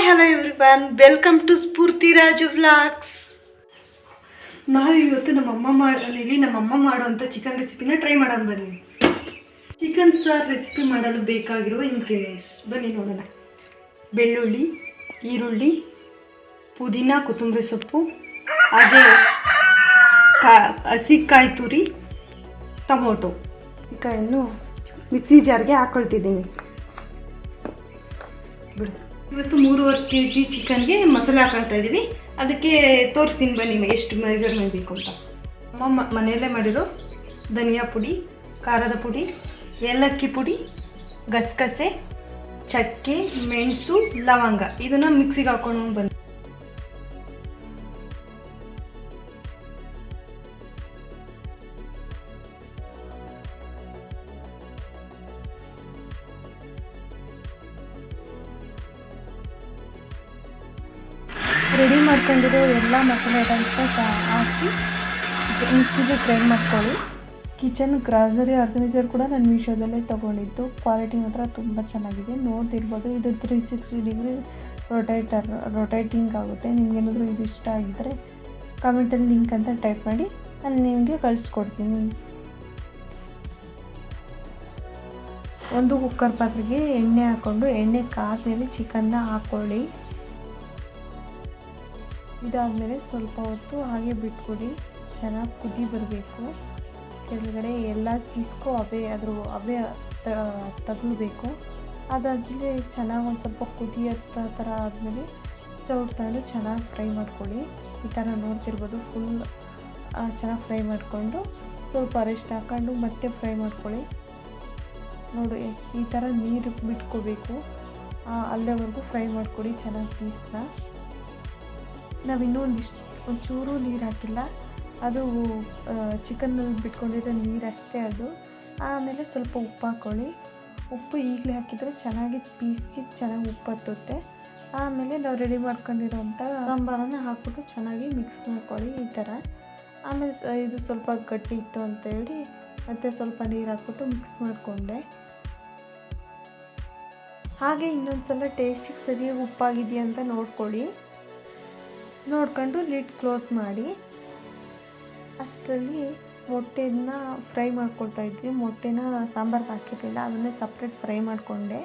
Hi hello everyone, welcome to Spoorthi Raju vlogs. ನಾವು ಇವತ್ತು ನಮ್ಮಮ್ಮ ಮಾಡುವಂಥ ಚಿಕನ್ ರೆಸಿಪಿನ ಟ್ರೈ ಮಾಡೋಣ ಬನ್ನಿ. ಚಿಕನ್ ಸಾರು ರೆಸಿಪಿ ಮಾಡಲು ಬೇಕಾಗಿರುವ ಇಂಗ್ರೀಡಿಯೆಂಟ್ಸ್ ಬನ್ನಿ ನೋಡೋಣ. ಬೆಳ್ಳುಳ್ಳಿ, ಈರುಳ್ಳಿ, ಪುದೀನ, ಕೊತ್ತಂಬರಿ ಸೊಪ್ಪು, ಹಾಗೆ ಹಸಿಕಾಯಿ ತುರಿ, ಟೊಮೊಟೊ. ಕಾಯನ್ನು ಮಿಕ್ಸಿ ಜಾರ್ಗೆ ಹಾಕ್ಕೊಳ್ತಿದ್ದೀನಿ. ಬಿಡು. ಇವತ್ತು 3.5 kg ಚಿಕನ್ಗೆ ಮಸಾಲೆ ಹಾಕೊಳ್ತಾ ಇದ್ದೀವಿ. ಅದಕ್ಕೆ ತೋರಿಸ್ತೀನಿ ಬನ್ನಿ ಎಷ್ಟು ಮೆಜರ್ಮೆಂಟ್ ಬೇಕು ಅಂತ. ಅಮ್ಮ ಮನೆಯಲ್ಲೇ ಮಾಡಿರೋ ಧನಿಯಾ ಪುಡಿ, ಖಾರದ ಪುಡಿ, ಏಲಕ್ಕಿ ಪುಡಿ, ಗಸಗಸೆ, ಚಕ್ಕೆ, ಮೆಣಸು, ಲವಂಗ ಇದನ್ನು ಮಿಕ್ಸಿಗೆ ಹಾಕೊಂಡು ಬನ್ನಿ. ರೆಡಿ ಮಾಡ್ಕೊಂಡಿರೋ ಎಲ್ಲ ಮಸಾಲೆ ಐಟಮ್ಸ್ನ ಹಾಕಿ ಮಿಕ್ಸಿಗೆ ಗ್ರೈಂಡ್ ಮಾಡ್ಕೊಳ್ಳಿ. ಕಿಚನ್ ಗ್ರಾಸರಿ ಆರ್ಗನೈಸರ್ ಕೂಡ ನಾನು ಮೀಶೋದಲ್ಲೇ ತೊಗೊಂಡಿದ್ದು. ಕ್ವಾಲಿಟಿ ಮಾತ್ರ ತುಂಬ ಚೆನ್ನಾಗಿದೆ, ನೋಡ್ತಿರ್ಬೋದು. ಇದು 360 ಡಿಗ್ರಿ ರೊಟೇಟಿಂಗ್ ಆಗುತ್ತೆ. ನಿಮಗೇನಾದರೂ ಇದು ಇಷ್ಟ ಆಗಿದ್ದರೆ ಕಮೆಂಟಲ್ಲಿ ಲಿಂಕ್ ಅಂತ ಟೈಪ್ ಮಾಡಿ ನಾನು ನಿಮಗೆ ಕಳಿಸ್ಕೊಡ್ತೀನಿ. ಒಂದು ಕುಕ್ಕರ್ ಪಾತ್ರೆಗೆ ಎಣ್ಣೆ ಹಾಕ್ಕೊಂಡು ಎಣ್ಣೆ ಕಾದ್ಮೇಲೆ ಚಿಕನ್ನ ಹಾಕ್ಕೊಳ್ಳಿ. ಇದಾದಮೇಲೆ ಸ್ವಲ್ಪ ಹೊತ್ತು ಹಾಗೆ ಬಿಟ್ಕೊಡಿ. ಚೆನ್ನಾಗಿ ಕುದಿ ಬರಬೇಕು. ಕೆಳಗಡೆ ಎಲ್ಲ ಕಿಸ್ಕೊ ಅವೇ ತಗಲಬೇಕು. ಅದಾದಮೇಲೆ ಚೆನ್ನಾಗಿ ಒಂದು ಸ್ವಲ್ಪ ಕುದಿಯೋ ಥರ ಆದಮೇಲೆ ಸ್ಟವ್ ತಗೊಂಡು ಚೆನ್ನಾಗಿ ಫ್ರೈ ಮಾಡ್ಕೊಳ್ಳಿ. ಈ ಥರ ನೋಡ್ತಿರ್ಬೋದು. ಫುಲ್ ಚೆನ್ನಾಗಿ ಫ್ರೈ ಮಾಡಿಕೊಂಡು ಸ್ವಲ್ಪ ಅರಿಶಿನ ಹಾಕ್ಕೊಂಡು ಮತ್ತೆ ಫ್ರೈ ಮಾಡ್ಕೊಳ್ಳಿ. ನೋಡಿ, ಈ ಥರ ನೀರು ಬಿಟ್ಕೋಬೇಕು. ಅಲ್ಲಿವರೆಗೂ ಫ್ರೈ ಮಾಡ್ಕೊಳ್ಳಿ ಚೆನ್ನಾಗಿ ಪೀಸ್ನ. ನಾವಿನ್ನೂ ಒಂಚೂರು ನೀರು ಹಾಕಿಲ್ಲ, ಅದು ಚಿಕನ್ನಲ್ಲಿ ಬಿಟ್ಕೊಂಡಿರೋ ನೀರು ಅಷ್ಟೇ ಅದು. ಆಮೇಲೆ ಸ್ವಲ್ಪ ಉಪ್ಪು ಹಾಕ್ಕೊಳ್ಳಿ. ಉಪ್ಪು ಈಗಲೇ ಹಾಕಿದರೆ ಚೆನ್ನಾಗಿ ಪೀಸ್ಗೆ ಚೆನ್ನಾಗಿ ಉಪ್ಪು ಹತ್ತುತ್ತೆ. ಆಮೇಲೆ ನಾವು ರೆಡಿ ಮಾಡ್ಕೊಂಡಿರೋಂಥ ಸಾಂಬಾರನ್ನು ಹಾಕ್ಬಿಟ್ಟು ಚೆನ್ನಾಗಿ ಮಿಕ್ಸ್ ಮಾಡ್ಕೊಳ್ಳಿ ಈ ಥರ. ಆಮೇಲೆ ಇದು ಸ್ವಲ್ಪ ಗಟ್ಟಿ ಇತ್ತು ಅಂತೇಳಿ ಮತ್ತು ಸ್ವಲ್ಪ ನೀರು ಹಾಕ್ಬಿಟ್ಟು ಮಿಕ್ಸ್ ಮಾಡಿಕೊಂಡೆ. ಹಾಗೆ ಇನ್ನೊಂದು ಸಲ ಟೇಸ್ಟಿಗೆ ಸರಿಯಾಗಿ ಉಪ್ಪಾಗಿದೆಯಾ ಅಂತ ನೋಡ್ಕೊಳ್ಳಿ. ನೋಡ್ಕೊಂಡು ಲಿಡ್ ಕ್ಲೋಸ್ ಮಾಡಿ. ಅಷ್ಟರಲ್ಲಿ ಮೊಟ್ಟೆನ ಫ್ರೈ ಮಾಡ್ಕೊಳ್ತಾ ಇದ್ವಿ. ಮೊಟ್ಟೆನ ಸಾಂಬಾರ್ಗೆ ಹಾಕಿರಲಿಲ್ಲ, ಅದನ್ನೇ ಸಪ್ರೇಟ್ ಫ್ರೈ ಮಾಡಿಕೊಂಡೆ.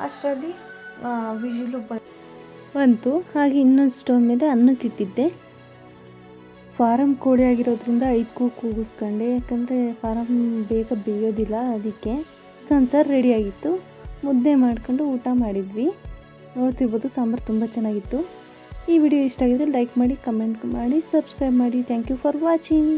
ಅಷ್ಟರಲ್ಲಿ ವಿಜಿಲು ಬಂತು. ಹಾಗೆ ಇನ್ನೊಂದು ಸ್ಟವ್ ಮೇಲೆ ಅನ್ನಕ್ಕೆ ಇಟ್ಟಿದ್ದೆ. ಫಾರಮ್ ಕೋಳಿ ಆಗಿರೋದ್ರಿಂದ 5 ಕೂಗಿಸ್ಕೊಂಡೆ, ಯಾಕಂದರೆ ಫಾರಮ್ ಬೇಗ ಬೇಯೋದಿಲ್ಲ. ಅದಕ್ಕೆ ಚಿಕನ್ ಸಾರು ರೆಡಿಯಾಗಿತ್ತು. ಮುದ್ದೆ ಮಾಡ್ಕೊಂಡು ಊಟ ಮಾಡಿದ್ವಿ. ನೋಡ್ತಿರ್ಬೋದು, ಸಾಂಬಾರು ತುಂಬ ಚೆನ್ನಾಗಿತ್ತು. ಈ ವಿಡಿಯೋ ಇಷ್ಟ ಆಗಿದ್ರೆ ಲೈಕ್ ಮಾಡಿ, ಕಮೆಂಟ್ ಮಾಡಿ, ಸಬ್ಸ್ಕ್ರೈಬ್ ಮಾಡಿ. Thank you for watching.